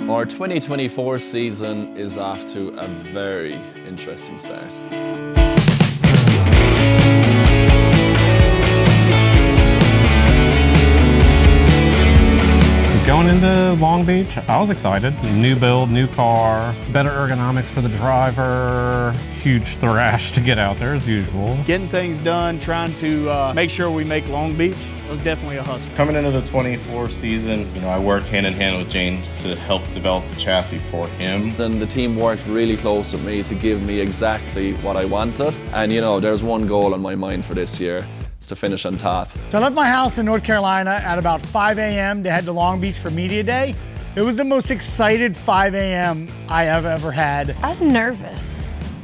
Our 2024 season is off to a very interesting start. Going into Long Beach, I was excited. New build, new car, better ergonomics for the driver, huge thrash to get out there as usual. Getting things done, trying to make sure we make Long Beach, it was definitely a hustle. Coming into the 24 season, I worked hand in hand with James to help develop the chassis for him. And the team worked really close with me to give me exactly what I wanted. And there's one goal on my mind for this year. To finish on top. So I left my house in North Carolina at about 5 a.m. to head to Long Beach for Media Day. It was the most excited 5 a.m. I have ever had. I was nervous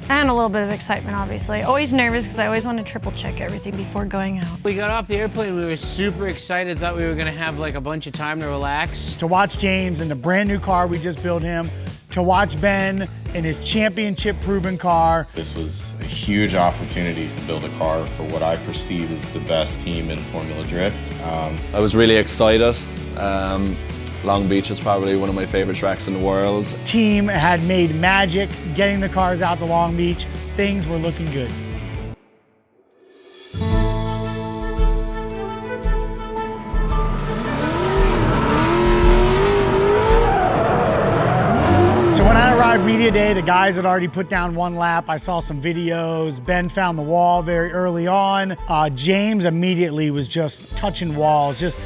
and a little bit of excitement, obviously. Always nervous because I always want to triple check everything before going out. We got off the airplane, we were super excited, thought we were going to have like a bunch of time to relax. To watch James in the brand new car we just built him, to watch Ben in his championship-proven car. This was a huge opportunity to build a car for what I perceive as the best team in Formula Drift. I was really excited. Long Beach is probably one of my favorite tracks in the world. Team had made magic getting the cars out to Long Beach. Things were looking good. So when I arrived Media Day, the guys had already put down one lap. I saw some videos. Ben found the wall very early on. James immediately was just touching walls, just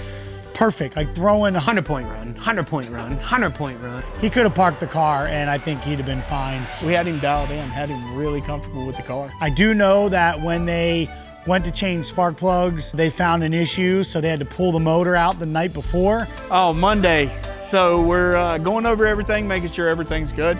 perfect, like throwing 100-point run, 100-point run, 100-point run. He could have parked the car and I think he'd have been fine. We had him dialed in, had him really comfortable with the car. I do know that when they went to change spark plugs, they found an issue, so they had to pull the motor out the night before. Oh, Monday. So we're going over everything, making sure everything's good.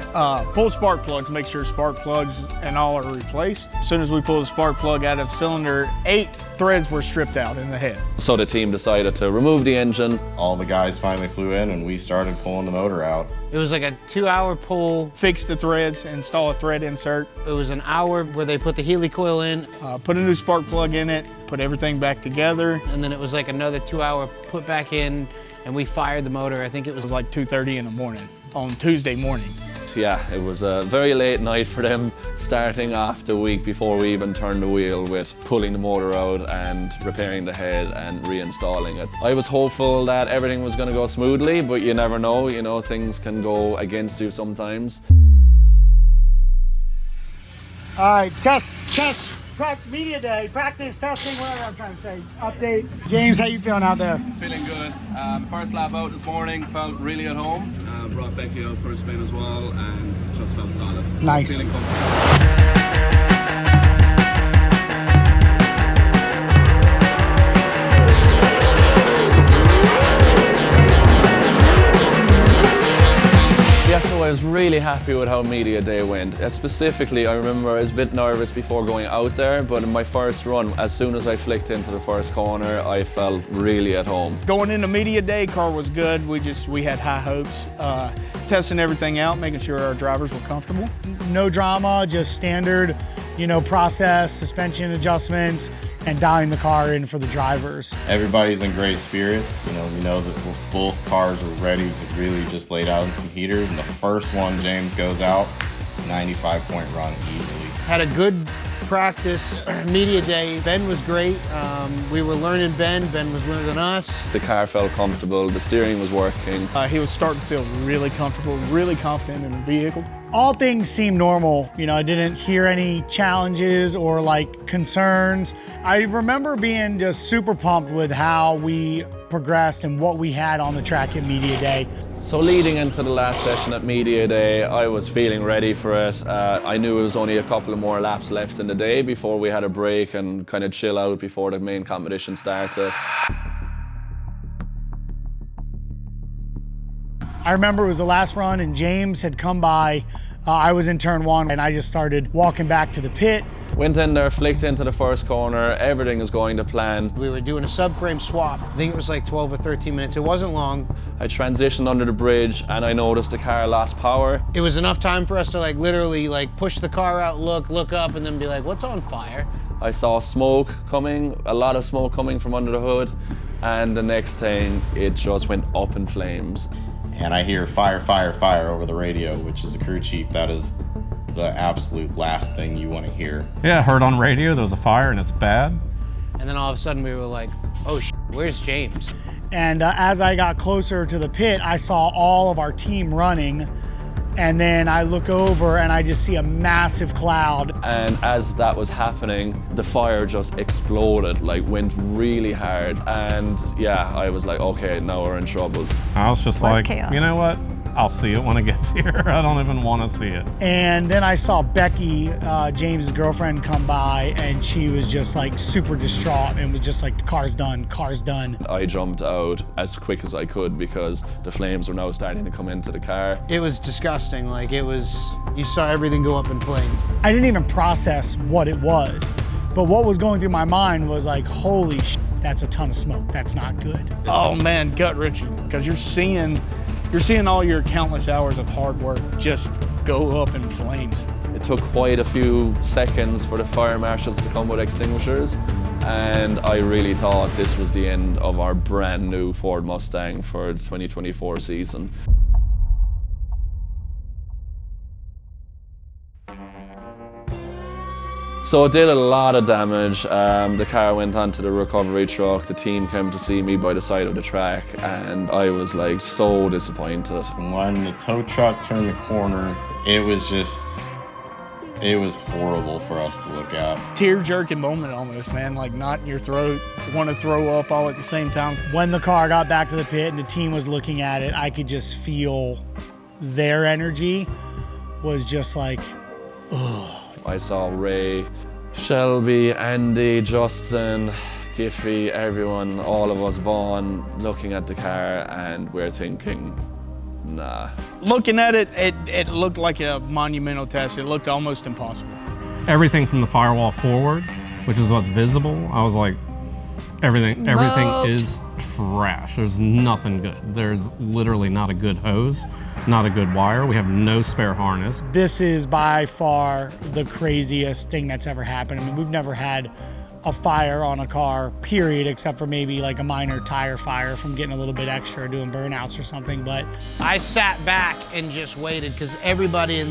Pull spark plugs, make sure spark plugs and all are replaced. As soon as we pull the spark plug out of cylinder 8, threads were stripped out in the head. So the team decided to remove the engine. All the guys finally flew in and we started pulling the motor out. It was like a 2-hour pull. Fix the threads, install a thread insert. It was an hour where they put the Healy coil in. Put a new spark plug in it, put everything back together. And then it was like another 2-hour put back in, and we fired the motor. I think it was like 2:30 in the morning on Tuesday morning. Yeah, it was a very late night for them, starting off the week before we even turned the wheel with pulling the motor out and repairing the head and reinstalling it. I was hopeful that everything was going to go smoothly, but you never know, things can go against you sometimes. All right, test, Media Day, practice, testing, whatever I'm trying to say. Update. James, how you feeling out there? Feeling good. First lap out this morning, felt really at home. Brought Becky out for a spin as well and just felt solid. So nice. Feeling comfortable. Yeah, so I was really happy with how Media Day went. Specifically, I remember I was a bit nervous before going out there, but in my first run, as soon as I flicked into the first corner, I felt really at home. Going into Media Day, car was good. We had high hopes. Testing everything out, making sure our drivers were comfortable. No drama, just standard, process, suspension adjustments, and dialing the car in for the drivers. Everybody's in great spirits. We know that both cars were ready to really just laid out in some heaters. And the first one, James goes out, 95-point run easily. Had a good practice, Media Day. Ben was great. We were learning Ben. Ben was learning us. The car felt comfortable, the steering was working. He was starting to feel really comfortable, really confident in the vehicle. All things seemed normal. I didn't hear any challenges or concerns. I remember being just super pumped with how we progressed and what we had on the track at Media Day. So leading into the last session at Media Day, I was feeling ready for it. I knew it was only a couple of more laps left in the day before we had a break and kind of chill out before the main competition started. I remember it was the last run and James had come by. I was in turn 1 and I just started walking back to the pit. Went in there, flicked into the first corner, everything is going to plan. We were doing a subframe swap. I think it was like 12 or 13 minutes. It wasn't long. I transitioned under the bridge and I noticed the car lost power. It was enough time for us to literally push the car out, look up, and then be like, what's on fire? I saw smoke coming, a lot of smoke coming from under the hood, and the next thing, it just went up in flames. and I hear fire, fire, fire over the radio, which is a crew chief. That is the absolute last thing you want to hear. Yeah, I heard on radio there was a fire and it's bad. And then all of a sudden we were like, oh where's James? And as I got closer to the pit, I saw all of our team running. And then I look over and I just see a massive cloud. And as that was happening, the fire just exploded, like went really hard. And yeah, I was like, okay, now we're in trouble. I was just Less like, chaos. you know what? I'll see it when it gets here. I don't even want to see it. And then I saw Becky, James's girlfriend, come by, and she was just like super distraught and was just like, car's done, car's done. I jumped out as quick as I could because the flames were now starting to come into the car. It was disgusting. Like it was, you saw everything go up in flames. I didn't even process what it was, but what was going through my mind was like, holy shit, that's a ton of smoke. That's not good. Oh man, gut-wrenching, because you're seeing all your countless hours of hard work just go up in flames. It took quite a few seconds for the fire marshals to come with extinguishers, and I really thought this was the end of our brand new Ford Mustang for the 2024 season. So it did a lot of damage. The car went onto the recovery truck. The team came to see me by the side of the track, and I was like so disappointed. When the tow truck turned the corner, it was horrible for us to look at. Tear-jerking moment almost, man, like knot in your throat, want to throw up all at the same time. When the car got back to the pit and the team was looking at it, I could just feel their energy was just like, ugh. I saw Ray, Shelby, Andy, Justin, Giffy, everyone, all of us, Vaughn, looking at the car, and we're thinking, nah. Looking at it, it looked like a monumental test. It looked almost impossible. Everything from the firewall forward, which is what's visible, I was like, everything is trash. There's nothing good. There's literally not a good hose, not a good wire. We have no spare harness. This is by far the craziest thing that's ever happened. I mean, we've never had a fire on a car, period, except for maybe like a minor tire fire from getting a little bit extra, doing burnouts or something, but I sat back and just waited because everybody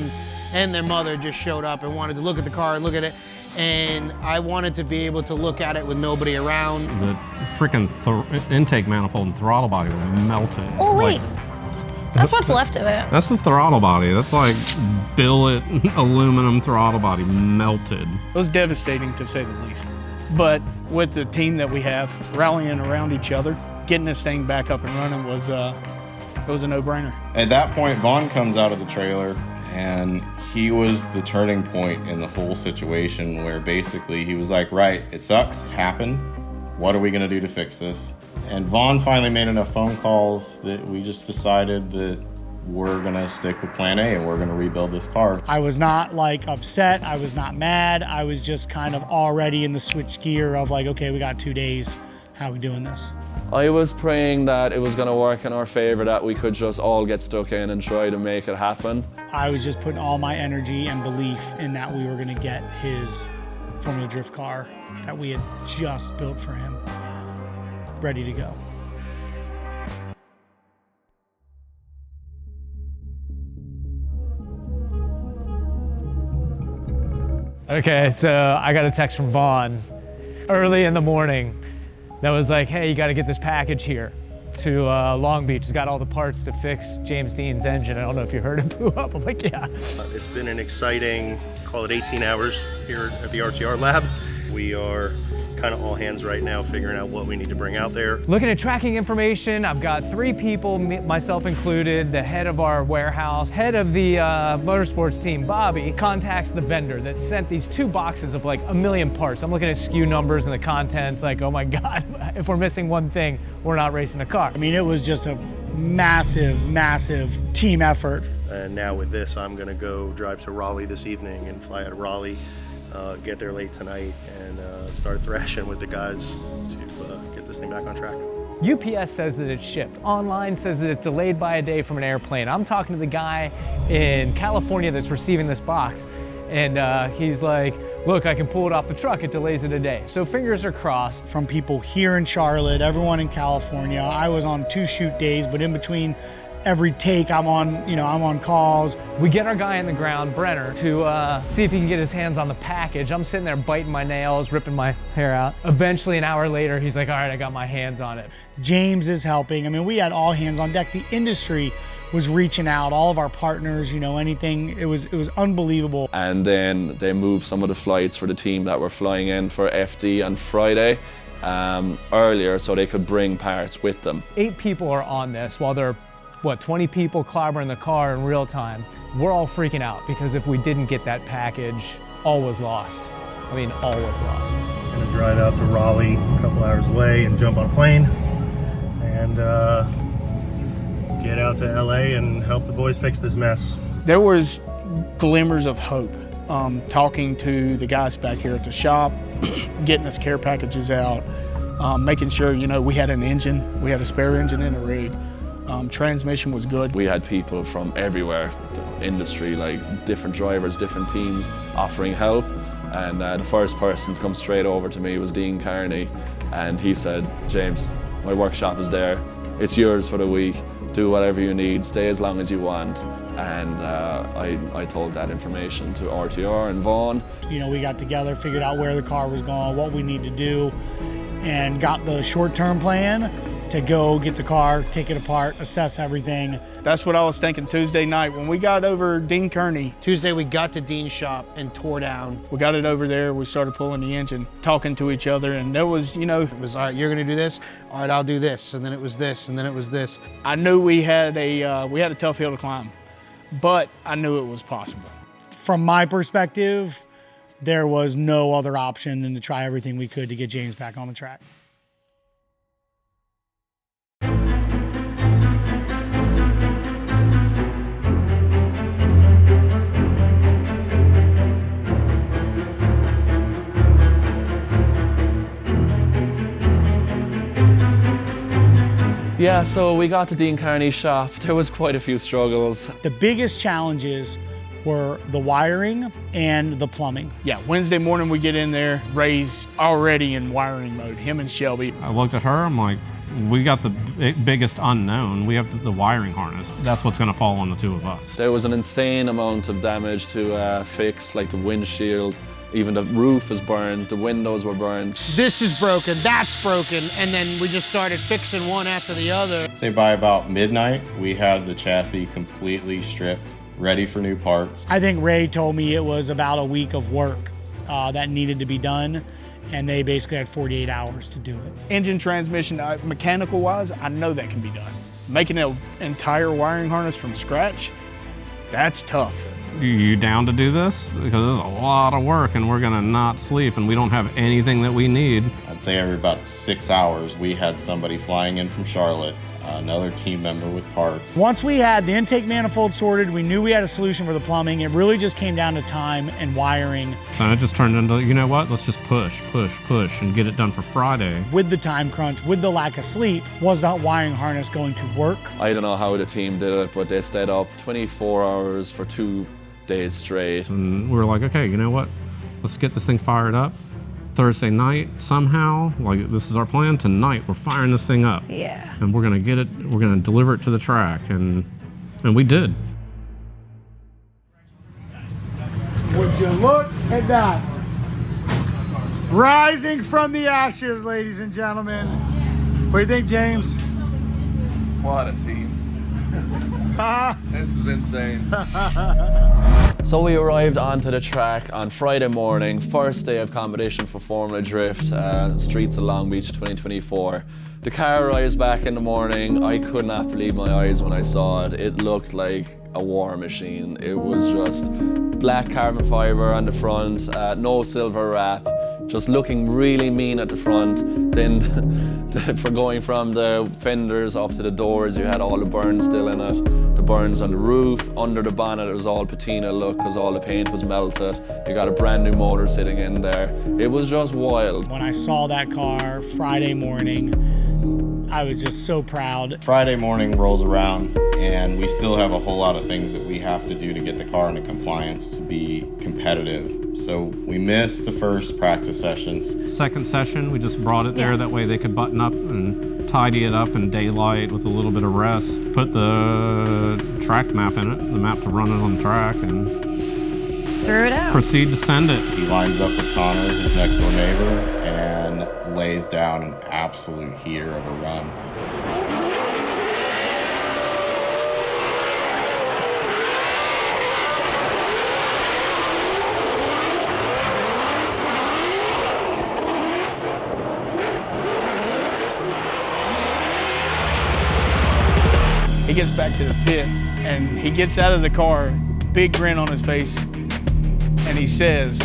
and their mother just showed up and wanted to look at the car and look at it. And I wanted to be able to look at it with nobody around. The freaking intake manifold and throttle body were melted. Oh wait, Like, that's what's left of it. that's the throttle body. That's like billet aluminum throttle body melted. It was devastating to say the least. But with the team that we have, rallying around each other, getting this thing back up and running was it was a no-brainer. At that point, Vaughn comes out of the trailer, and he was the turning point in the whole situation where basically he was like, right, it sucks, it happened. What are we gonna do to fix this? And Vaughn finally made enough phone calls that we just decided that we're gonna stick with plan A and we're gonna rebuild this car. I was not like upset, I was not mad, I was just kind of already in the switch gear of like, okay, we got 2 days, how are we doing this? I was praying that it was going to work in our favor, that we could just all get stuck in and try to make it happen. I was just putting all my energy and belief in that we were gonna get his Formula Drift car that we had just built for him, ready to go. Okay, so I got a text from Vaughn early in the morning that was like, hey, you gotta get this package here to Long Beach. It's got all the parts to fix James Dean's engine. I don't know if you heard it blew up. I'm like, yeah. It's been an exciting, call it 18 hours here at the RTR lab. We are kind of all hands right now figuring out what we need to bring out there. Looking at tracking information, I've got 3 people, myself included, the head of our warehouse, head of the motorsports team, Bobby, contacts the vendor that sent these 2 boxes of like 1 million parts. I'm looking at SKU numbers and the contents like, oh my God, if we're missing one thing, we're not racing a car. I mean, it was just a massive, massive team effort. And now with this, I'm gonna go drive to Raleigh this evening and fly out of Raleigh, get there late tonight and start thrashing with the guys to get this thing back on track. UPS says that it's shipped. Online says that it's delayed by a day from an airplane. I'm talking to the guy in California that's receiving this box, and he's like, look, I can pull it off the truck, it delays it a day. So fingers are crossed. From people here in Charlotte, everyone in California. I was on 2 shoot days, but in between every take I'm on, you know, I'm on calls. We get our guy in the ground, Brenner, to see if he can get his hands on the package. I'm sitting there biting my nails, ripping my hair out. Eventually, an hour later, he's like, all right, I got my hands on it. James is helping. I mean, we had all hands on deck. The industry was reaching out, all of our partners, you know, anything. It was unbelievable. And then they moved some of the flights for the team that were flying in for FD on Friday earlier so they could bring parts with them. 8 people are on this while there are, 20 people clobbering the car in real time. We're all freaking out because if we didn't get that package, all was lost. I mean, all was lost. I'm gonna drive out to Raleigh, a couple hours away, and jump on a plane and get out to LA and help the boys fix this mess. There was glimmers of hope. Talking to the guys back here at the shop, getting us care packages out, making sure, you know, we had an engine, we had a spare engine in the rig. Transmission was good. We had people from everywhere, the industry, like different drivers, different teams offering help. And the first person to come straight over to me was Dean Kearney. And he said, James, my workshop is there. It's yours for the week. Do whatever you need, stay as long as you want. And I told that information to RTR and Vaughn. You know, we got together, figured out where the car was going, what we need to do, and got the short-term plan to go get the car, take it apart, assess everything. That's what I was thinking Tuesday night. When we got over Dean Kearney, Tuesday we got to Dean's shop and tore down. we got it over there, we started pulling the engine, talking to each other, and there was, you know, It was, all right, you're gonna do this, all right, I'll do this, and then it was this, and then it was this. I knew we had a tough hill to climb, but I knew it was possible. From my perspective, there was no other option than to try everything we could to get James back on the track. Yeah, so we got to Dean Kearney's shop. There was quite a few struggles. The biggest challenges were the wiring and the plumbing. Yeah, Wednesday morning we get in there, Ray's already in wiring mode, him and Shelby. I looked at her, I'm like, we got the biggest unknown. We have the wiring harness. That's what's gonna fall on the two of us. There was an insane amount of damage to fix, like the windshield. Even the roof is burned, the windows were burned. This is broken, that's broken, and then we just started fixing one after the other. Say by about midnight, we had the chassis completely stripped, ready for new parts. I think Ray told me it was about a week of work that needed to be done, and they basically had 48 hours to do it. Engine, transmission, mechanical wise, I know that can be done. Making an entire wiring harness from scratch, that's tough. You down to do this? Because it's a lot of work and we're gonna not sleep and we don't have anything that we need. I'd say every about 6 hours, we had somebody flying in from Charlotte, another team member with parts. Once we had the intake manifold sorted, we knew we had a solution for the plumbing. It really just came down to time and wiring. So it just turned into, you know what, let's just push and get it done for Friday. With the time crunch, with the lack of sleep, was that wiring harness going to work? I don't know how the team did it, but they stayed up 24 hours for 2 days straight. And we were like, okay, you know what, let's get this thing fired up. Thursday night, somehow, like this is our plan, tonight we're firing this thing up. Yeah. And we're gonna get it, we're gonna deliver it to the track, and we did. Would you look at that? Rising from the ashes, ladies and gentlemen. What do you think, James? What a team. This is insane. So we arrived onto the track on Friday morning, first day of competition for Formula Drift, Streets of Long Beach 2024. The car arrives back in the morning. I could not believe my eyes when I saw it. It looked like a war machine. It was just black carbon fiber on the front, no silver wrap, just looking really mean at the front. Then for going from the fenders up to the doors, you had all the burns still in it. The burns on the roof, under the bonnet, it was all patina look because all the paint was melted. You got a brand new motor sitting in there. It was just wild. When I saw that car Friday morning, I was just so proud. Friday morning rolls around, and we still have a whole lot of things that we have to do to get the car into compliance to be competitive. So we missed the first practice sessions. Second session, we just brought it there. That way they could button up and tidy it up in daylight with a little bit of rest. Put the track map in it, the map to run it on the track, and threw it out. Proceed to send it. He lines up with Connor, his next door neighbor, and lays down an absolute heater of a run. He gets back to the pit and he gets out of the car, big grin on his face, and he says,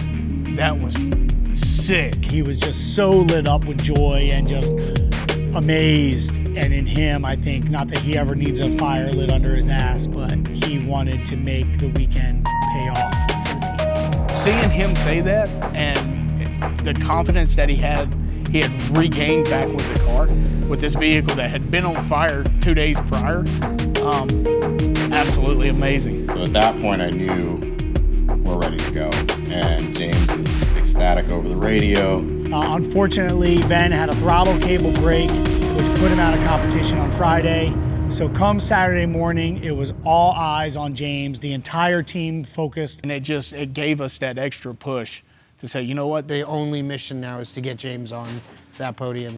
"That was sick." He was just so lit up with joy and just amazed. And in him, I think, not that he ever needs a fire lit under his ass, but he wanted to make the weekend pay off for the team. Seeing him say that and the confidence that he had regained back with the car, with this vehicle that had been on fire 2 days prior, absolutely amazing. So at that point, I knew we're ready to go. And James is ecstatic over the radio. Unfortunately, Ben had a throttle cable break, which put him out of competition on Friday. So come Saturday morning, it was all eyes on James. The entire team focused. And it gave us that extra push to say, you know what? The only mission now is to get James on that podium.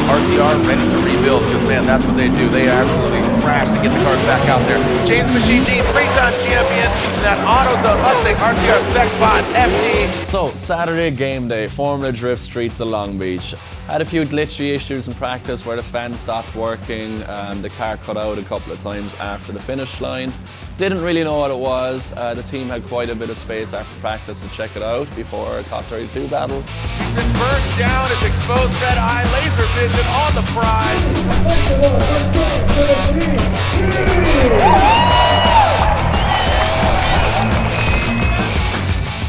RTR ready to rebuild because, man, that's what they do. They absolutely crash to get the cars back out there. James Machine Dean, three-time champion, using that AutoZone Mustang RTR Spec 5 FD. So, Saturday game day, Formula Drift streets of Long Beach. Had a few glitchy issues in practice where the fan stopped working, the car cut out a couple of times after the finish line. Didn't really know what it was. The team had quite a bit of space after practice to check it out before our top 32 battle. He's been burnt down, his exposed red eye, laser vision on the prize.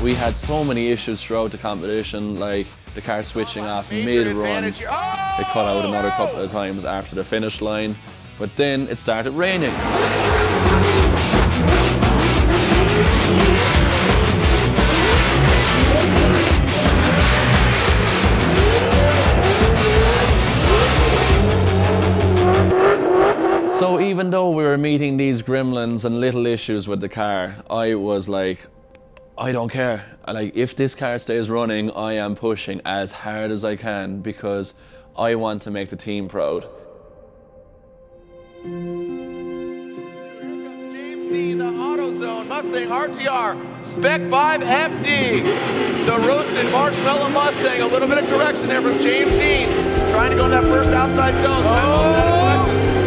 We had so many issues throughout the competition, like the car switching off mid-run. It cut out another couple of times after the finish line, but then it started raining. So even though we were meeting these gremlins and little issues with the car, I was like, I don't care. Like, if this car stays running, I am pushing as hard as I can because I want to make the team proud. Here comes James Dean, the AutoZone Mustang RTR Spec 5 FD. The roasted marshmallow Mustang. A little bit of correction there from James Dean. Trying to go in that first outside zone.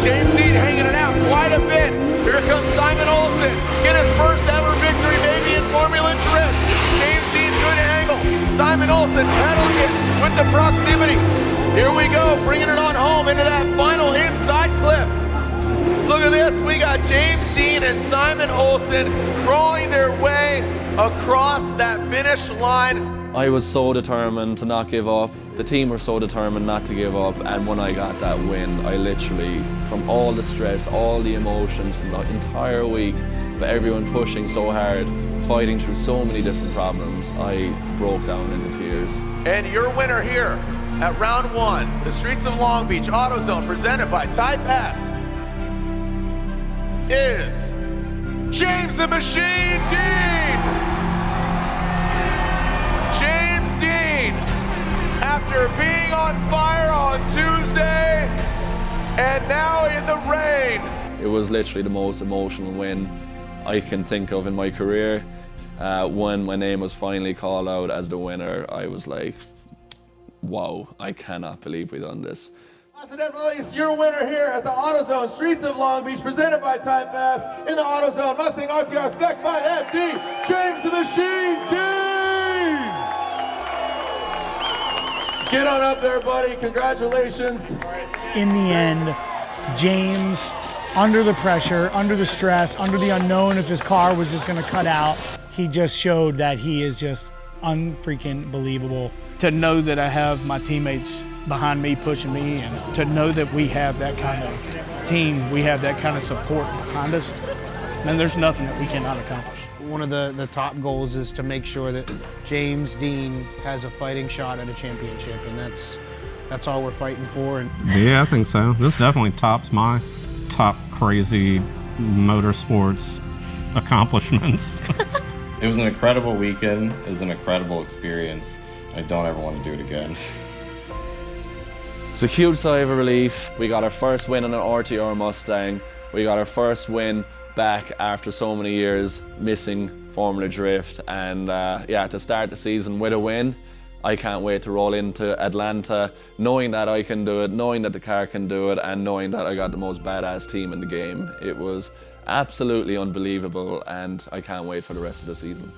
James Dean hanging it out quite a bit. Here comes Simon Olsen. Get his first ever victory, maybe in Formula Drift. James Dean, good angle. Simon Olsen pedaling it with the proximity. Here we go, bringing it on home into that final inside clip. Look at this, we got James Dean and Simon Olsen crawling their way across that finish line. I was so determined to not give up. The team were so determined not to give up, and when I got that win, I literally, from all the stress, all the emotions from the entire week, but everyone pushing so hard, fighting through so many different problems, I broke down into tears. And your winner here at round one, the streets of Long Beach AutoZone, presented by Type S, is James the Machine Dean! James Dean, after being on fire on Tuesday and now in the rain. It was literally the most emotional win I can think of in my career. When my name was finally called out as the winner, I was like, wow, I cannot believe we done this. Last but not least, your winner here at the AutoZone Streets of Long Beach, presented by Type S, in the AutoZone Mustang RTR Spec 5 FD, James the Machine Dean! Get on up there, buddy. Congratulations. In the end, James, under the pressure, under the stress, under the unknown if his car was just gonna cut out, he just showed that he is just unfreaking believable. To know that I have my teammates behind me pushing me, and to know that we have that kind of team, we have that kind of support behind us, then there's nothing that we cannot accomplish. One of the top goals is to make sure that James Dean has a fighting shot at a championship, and that's all we're fighting for. And Yeah, I think so. This definitely tops my top crazy motorsports accomplishments. It was an incredible weekend. It was an incredible experience. I don't ever want to do it again. It's a huge sigh of relief. We got our first win on an RTR Mustang. We got our first win back after so many years missing Formula Drift, and yeah, to start the season with a win, I can't wait to roll into Atlanta knowing that I can do it, knowing that the car can do it, and knowing that I got the most badass team in the game. It was absolutely unbelievable, and I can't wait for the rest of the season.